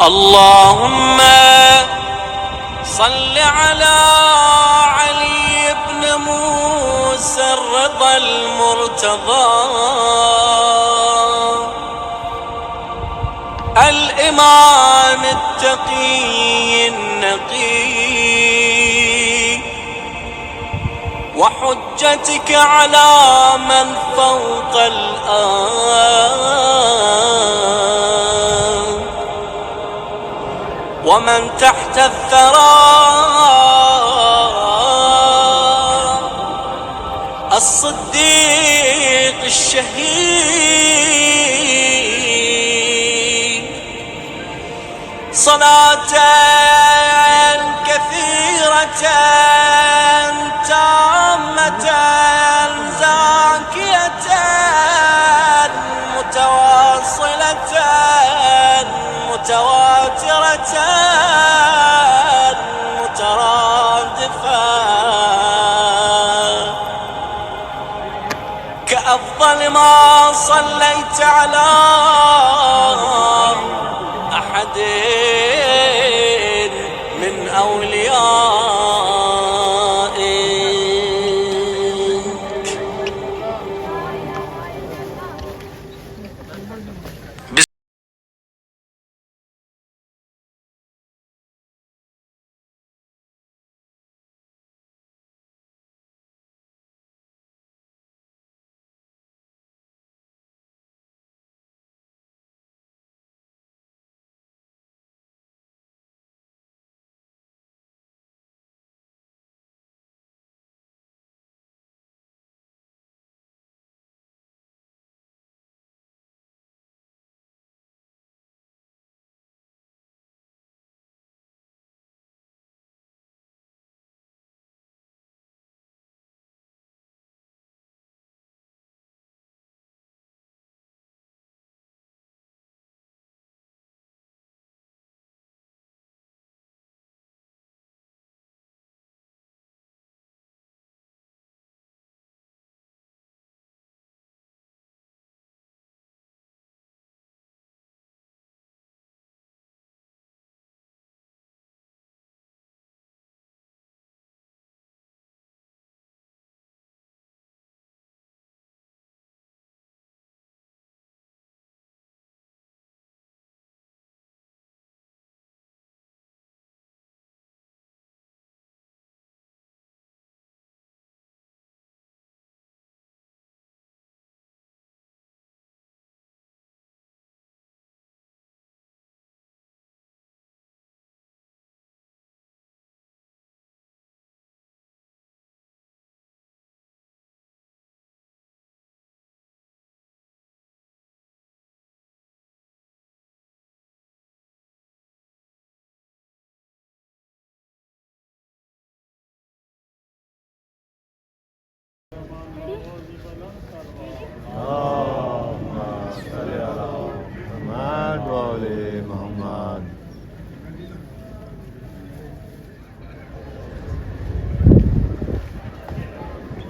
اللهم صل على علي بن موسى الرضا المرتضى الإمام التقي النقي وحجتك على من فوق الأرض ومن تحت الثرى الصديق الشهيد صلاة كثيرة تامة زاكية متواصلة متواترة مترادفة كأفضل ما صليت على أحد من أوليائك.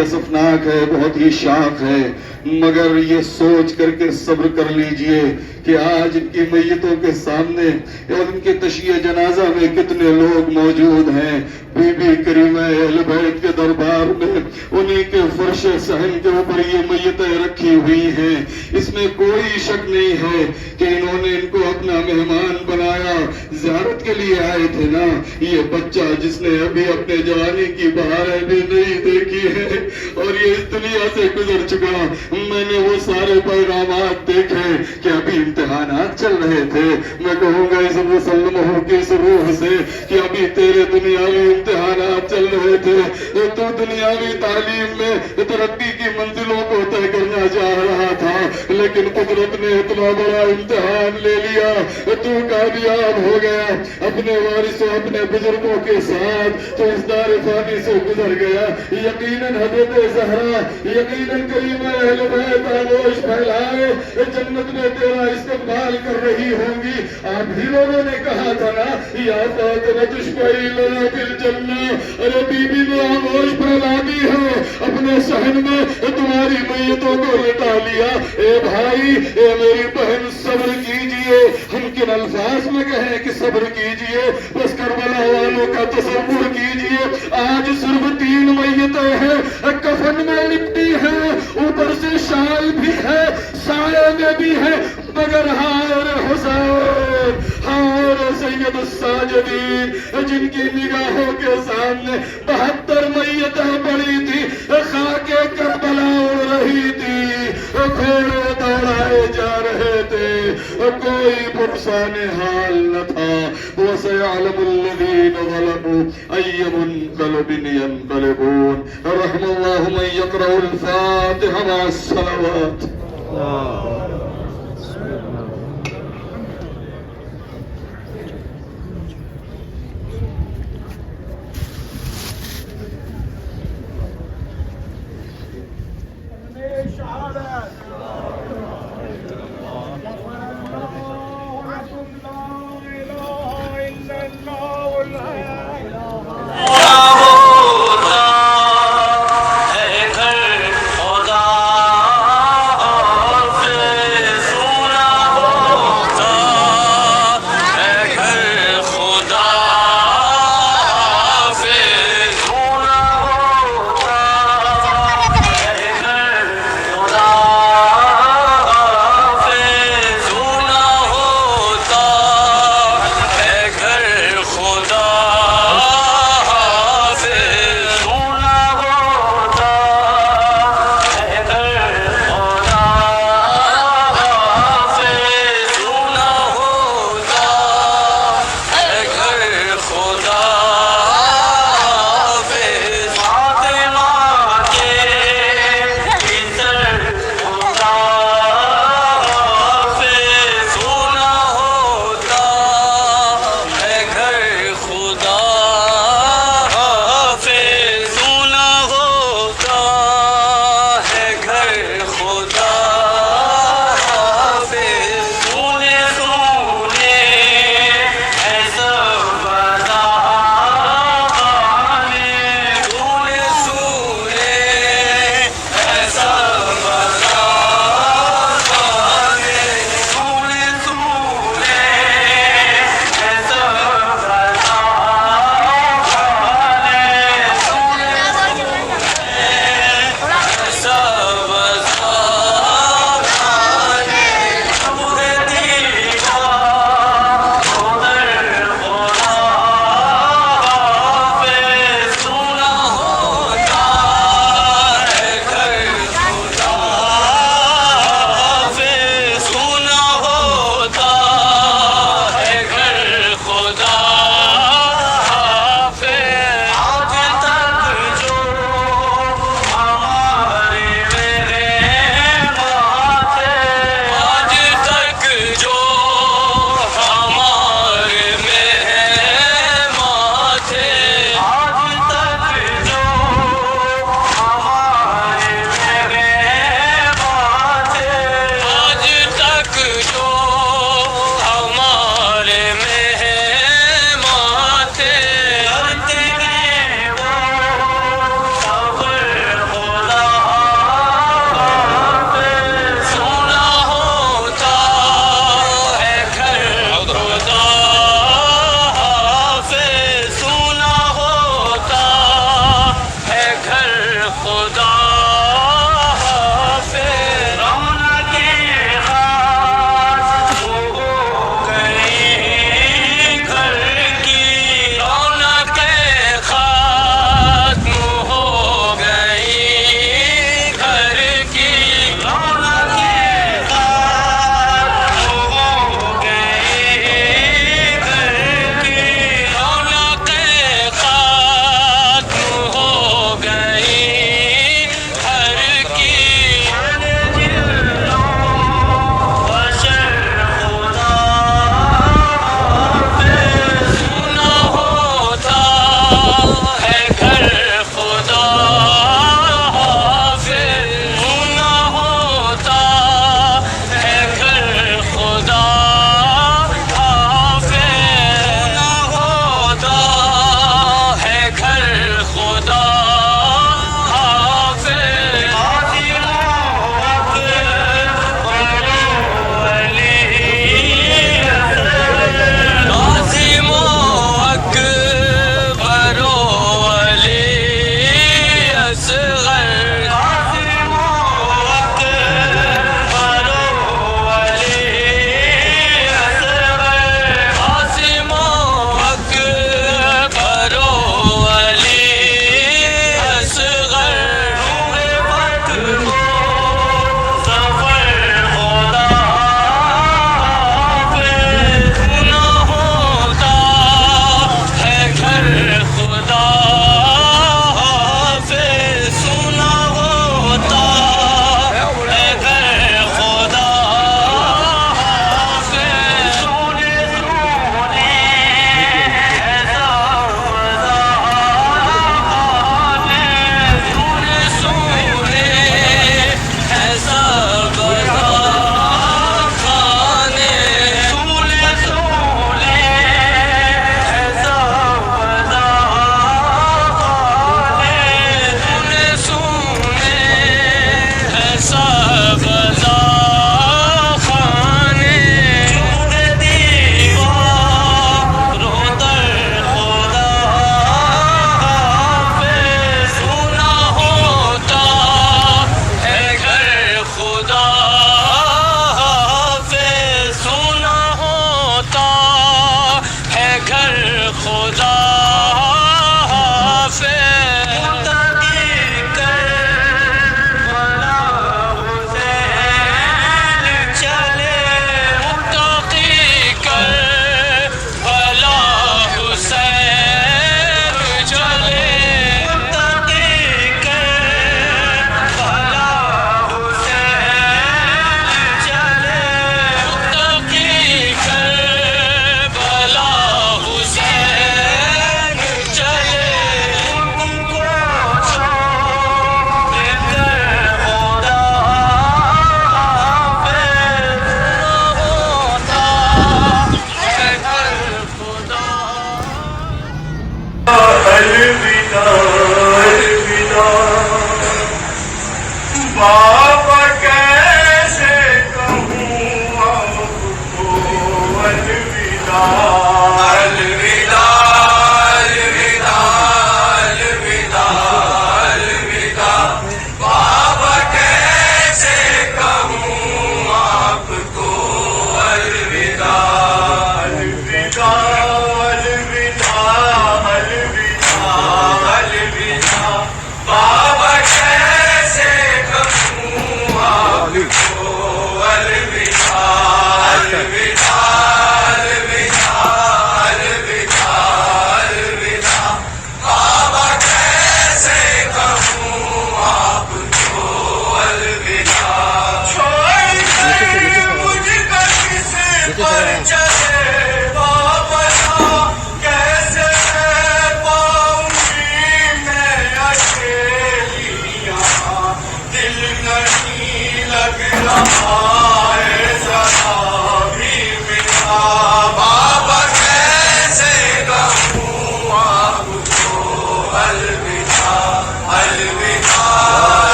اسفناک ہے، بہت ہی شاق ہے، مگر یہ سوچ کر کے صبر کر لیجئے کہ آج ان کی میتوں کے سامنے اور ان کے تشییع جنازہ میں کتنے لوگ موجود ہیں۔ بی بی کریمہ اہل بیت کے دربار میں انہی کے فرش صحن کے اوپر یہ میتیں رکھی ہوئی ہیں۔ اس میں کوئی شک نہیں ہے کہ انہوں نے ان کو اپنا مہمان بنایا، زیارت کے لیے آئے تھے نا۔ یہ بچہ جس نے ابھی اپنے جوانی کی بہاریں بھی نہیں دیکھی ہے اور یہ اس دنیا سے گزر چکا، میں نے وہ سارے پیغامات دیکھے کہ ابھی امتحانات چل رہے تھے۔ میں کہوں گا اس مسلموں کی اس روح سے کہ ابھی تیرے دنیاوی امتحانات چل رہے تھے، تو دنیاوی تعلیم میں ترقی کی منزلوں کو طے کرنا چاہ رہا تھا، لیکن قدرت نے اتنا بڑا امتحان لے لیا، تو کامیاب ہو گیا اپنے وارثوں اپنے بزرگوں کے ساتھ، تو اس دار فانی سے گزر گیا۔ یقیناً حضرت زہرا، یقیناً کریمہ اہل بیت آغوش پھیلائے جنت میں تیرا استقبال کر رہی ہوں گی۔ آپ ہی لوگوں نے کہا تھا نا یا فاطمہ تشفعی لنا فی الجنہ، ارے بی بی نے آغوش پھیلا دی ہے، اپنے صحن میں تمہاری میتوں کو لٹا لیا۔ اے بھائی، اے میری بہن، صبر کیجئے۔ ہم کن الفاظ میں کہیں کہ صبر کیجئے؟ بس کربلا والوں کا تصور کیجئے۔ آج صرف 3 میتیں ہیں، کفن میں لپٹی ہیں، اوپر سے شال بھی ہے، سائے میں بھی ہے، مگر ہائے حسین، ہائے سید الساجدین، جن کی نگاہوں کے سامنے 72 میتیں پڑی تھی، خاک کربلا اڑ رہی تھی، گھوڑے دوڑائے جا رہے تھے، کوئی پرسان حال نہ تھا۔ وَسَيَعْلَمُ الَّذِينَ ظَلَمُوا أَيَّ مُنقَلَبٍ يَنقَلِبُونَ۔ رحم اللہ من يقرأ الفاتحہ مع الصلوات۔ خدا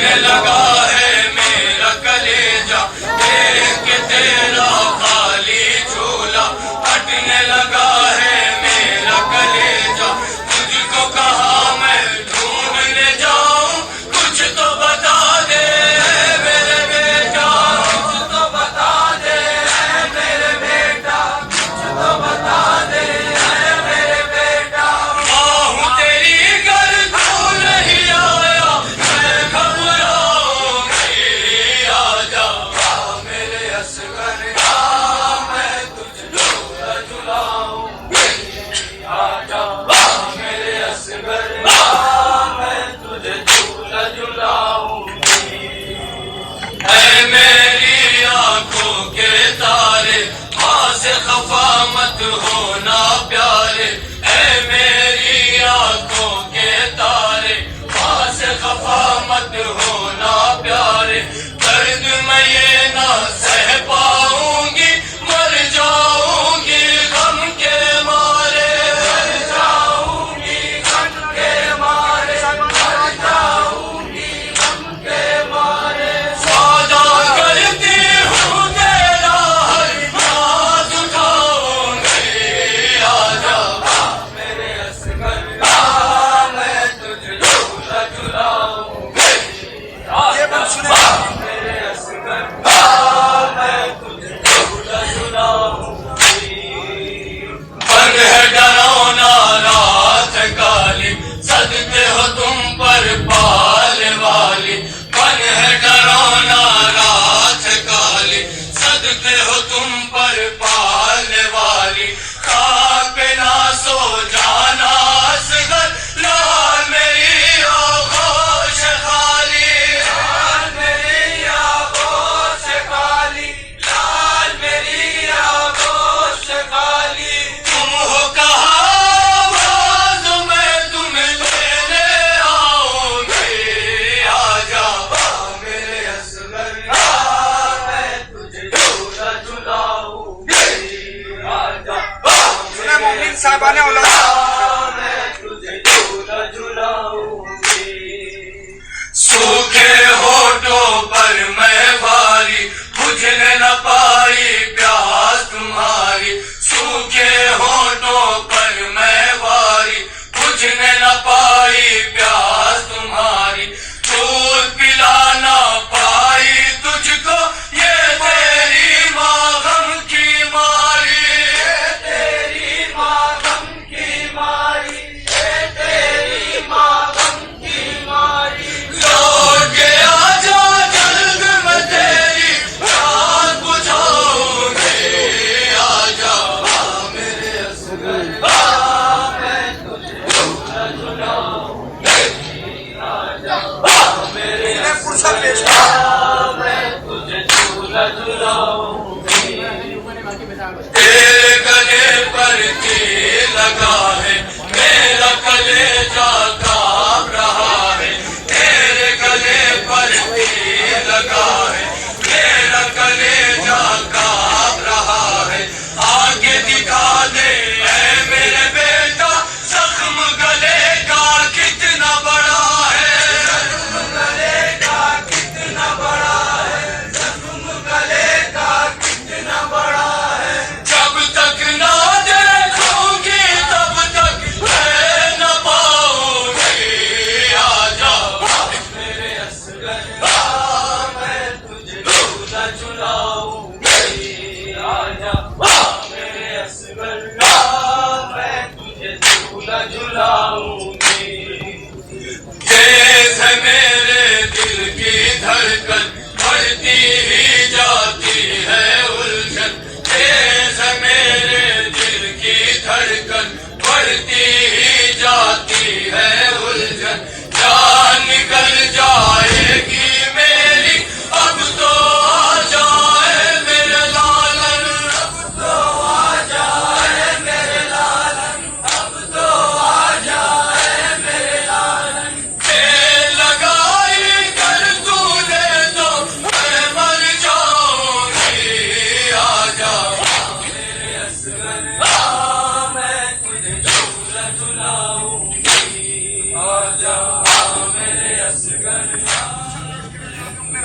ہٹنے لگا ہے میرا کلیجا دیکھ کے تیرا خالی جھولا ہٹنے لگا ہے میرا کلیجا تجھ کو کہاں میں ڈھونڈنے جاؤں کچھ تو بتا دے میرے بیٹا کچھ تو بتا دے میرے بیٹا کچھ تو بتا دے میرے بیٹا آہوں تیری گر تو نہیں آیا میں گھبراؤں گی آ جا میرے اصغر میں تجھ جھولا جھلاؤں گی آ جا میرے اصغر میں تجھے جھولا جھلاؤں گی اے میری آنکھوں کے تارے ماں سے خفا مت ہونا پیارے اے میری آنکھوں کے تارے ماں سے خفا مت ہونا پیارے درد میں یہ نہ سہ پاؤں گی مر جاؤں گی غم کے مارے مر جاؤں گی غم کے مارے مر جاؤں گی غم کے مارے سودا کرتی ہوں تیرا ہر ناز اٹھاؤں گی آ جا میرے اصغر میں تجھے جھولا جھلاؤں گی آ جا میرے اصغر میں تجھے جھولا جھلاؤں گی بن ہے ڈرونا رات کالی صدقے ہو تم پر پال والی بن ہے ڈرونا رات کالی صدقے ہو تم پر پال والی خواب پہ نہ سو جانا اصغر لال میری آغوش خالی لال میری آغوش خالی لال میری آغوش خالی تم ہو کہاں آواز میں تمہیں لینے آؤں گی آ جا میرے اصغر میں تجھے جھولا جھلاؤں گی آ جا مومن صاحبان علماء میں تجھے جھولا جھلاؤں گی سوکھے ہونٹوں پر میں باری بجھنے نہ پائی پیاس تمہاری سوکھے ہونٹوں پر میں باری بجھنے نہ پائی پیاس تمہاری دودھ پلا نہ پائی تجھ کو یہ تیری ماں غم کی ماری یہ تیری ماں غم کی ماری یہ تیری ماں غم کی ماری لوٹ کے آ جا جلد میں تیری پیاس بجھاؤں گی آ جا میرے اصغر میں تجھے جھولا جھلاؤں گی آ جا میرے پرسہ پیش میں تجھے جھولا جھلاؤں گی تیرے گلے پر تیر لگا ہے میرا کلیجا کانپ رہا ہے تیرے گلے پر تیر لگا ہے میرا کلیجا کانپ رہا ہے آگے دکھا دے اے میرے بیٹا زخم گلے کا کتنا بڑا ہے زخم گلے کا کتنا بڑا ہے زخم گلے کا کتنا بڑا ہے جب تک نہ دیکھوں گی تب تک میں نہ پاؤں گی آ جا میرے اصغر میں تجھے جھولا جھلاؤں گی آ جا میرے اصغر میں تجھے جھولا جھلاؤں گی جیسے میرے دل کی دھڑکن بڑھتی ہی جاتی ہے الجھن جیسے میرے دل کی دھڑکن بڑھتی ہی جاتی ہے الجھن جان نکل جائے گی میری اب تو آ جائے میرے لالن اب تو آ جائے میرے لالن اب تو آ جائے میرے لالن تیل لگا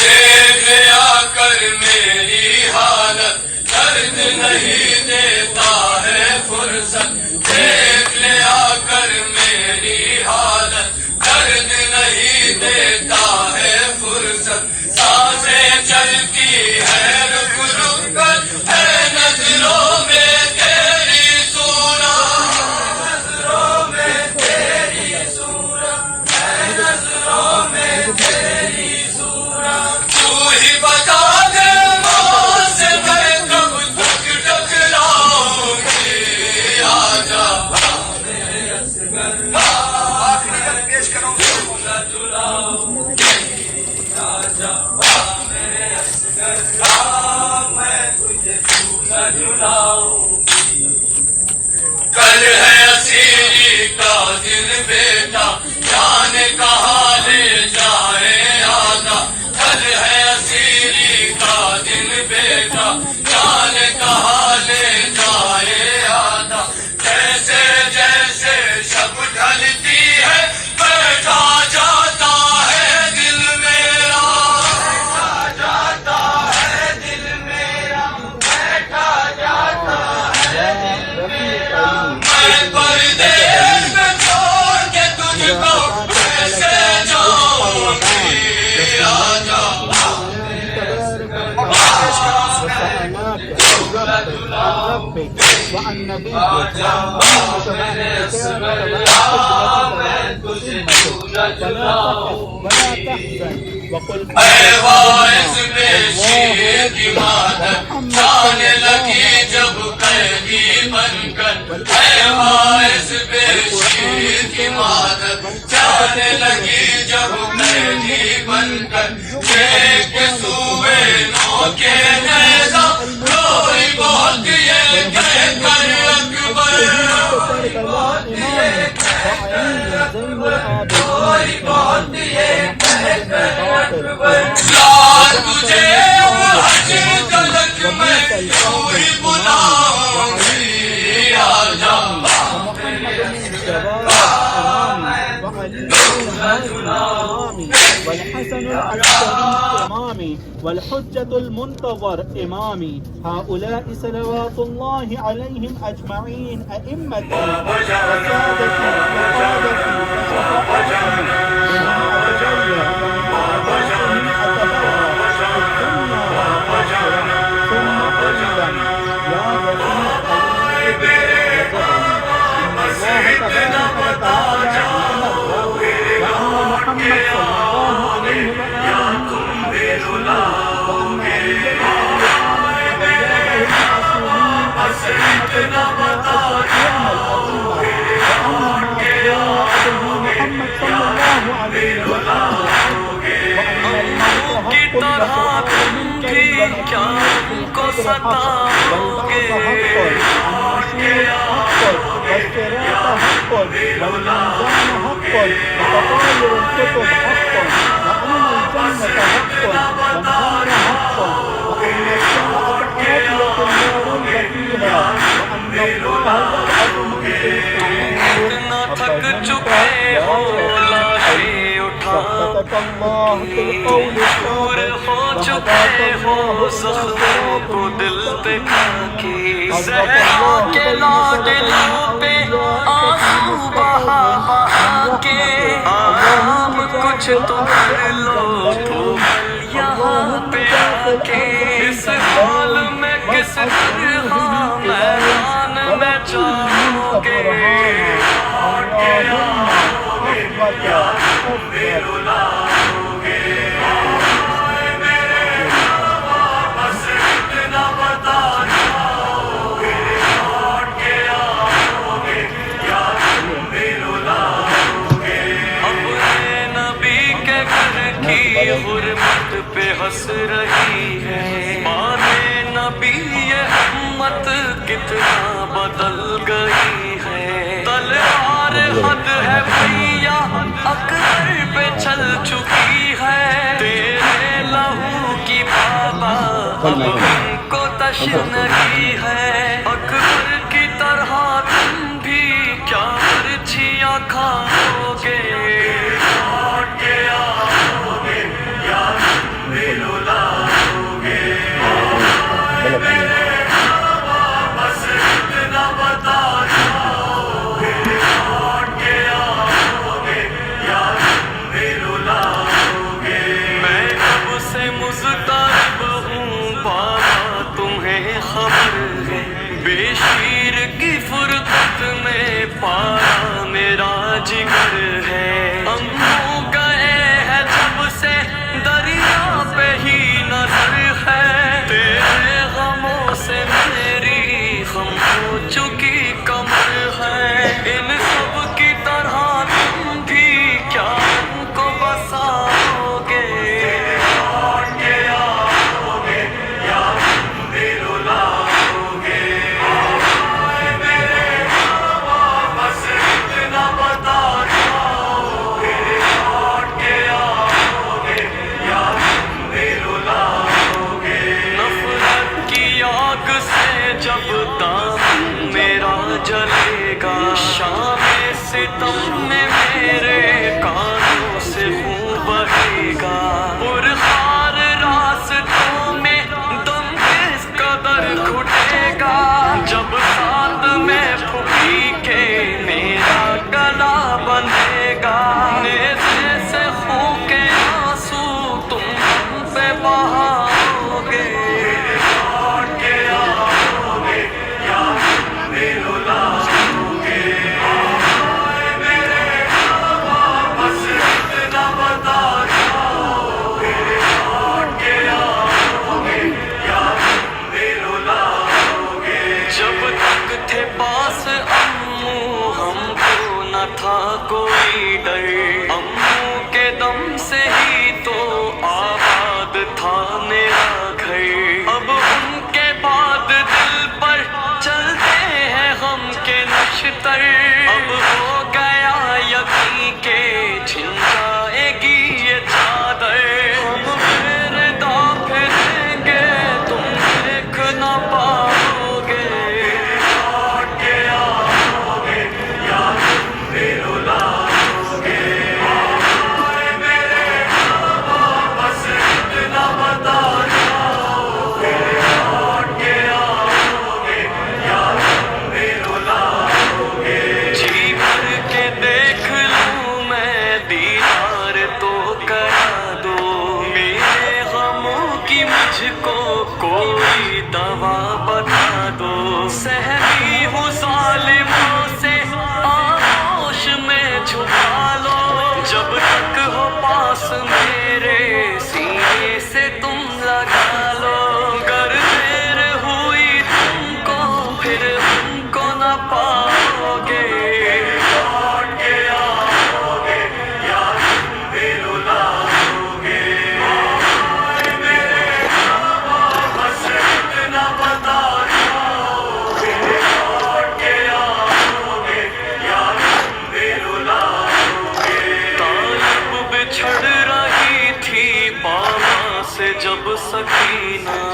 دیکھ لیا کر میری حالت درد نہیں دیتا ہے فرصت دیکھ لیا کر میری حالت درد نہیں دیتا ہے فرصت سانسیں چلتی ہے رک رک کر ہے نظروں میں تیری صورت نظروں میں تیری صورت ہے نظروں میں تیری صورت تو ہی بتا دے ماں سے میں کب تک ٹکراؤں گی آجا آخری گل پیش کروں کل ہے اسیری کا دن بیٹا جانے کہاں لے جائے آگا کل ہے اسیری کا دن بیٹا جانے کہاں لے جائے آگا جیسے جیسے شب ڈھلتی ہے بیٹھا جاتا ہے دل میرا بیٹھا جاتا ہے دل میرا بیٹھا جاتا ہے دل میرا میں پردیس میں چھوڑ کے تجھ کو کیسے جاؤں گی آجا اے باعث بے شیر کی مادر جانے لگی جب قیدی بن کر اے باعث بے شیر کی مادر جانے لگی جب قیدی بن کر ایک سوئے نو کے نیزہ روئی بہت یہ کہہ کر اکبر روئی بہت یہ کہہ کر اکبر روئی بہت یہ کہہ کر اکبر یار تجھے حج تلک میں یوں ہی بلاؤں گی آجا والحسن العسكري إمامي والحجة المنتظر إمامي هؤلاء صلوات الله عليهم أجمعين أئمتي وسادتي وقادتي وشفاعتي بهم أتجلى وبعثهم أتبرأ الدنيا والآخرة ثم أيضا يا رفيق الله تبارك وتعالى وأن محمد صلى الله عليه تھک چکے ہو لاشیں اٹھا دور ہو چکے ہو زخموں کو دل پہ کھا کے زہرا کے لاڈلوں پہ آنسو بہا بہا کے آرام کچھ تو کر لو تو یہاں پہ آ کے اس حال میں کس طرح میدان میں جاؤ گے غربت پہ ہنس رہی ہے بات نبی یہ امت کتنا بدل گئی ہے تلوار حد ہے بھیا اکبر پہ چل چکی ہے تیرے لہو کی بابا اب ان کو تشنگی ہے اکبر کی طرح تم بھی کیا مرچیاں کھاؤ گے سہمی ہوں ظالموں سے آغوش میں چھپا لو جب تک ہو پاس میرے سینے سے تم لگا لو گر دیر ہوئی تم کو پھر ہم کو نہ پاؤ گے لوٹ کے آؤ گے یا تم بھی رلاؤ گے میرے حسرت نہ بتا جاؤ گے لوٹ کے آؤ گے یا تم بھی رلاؤ گے طالب بچھڑ رہی تھی باما سے جب سکینہ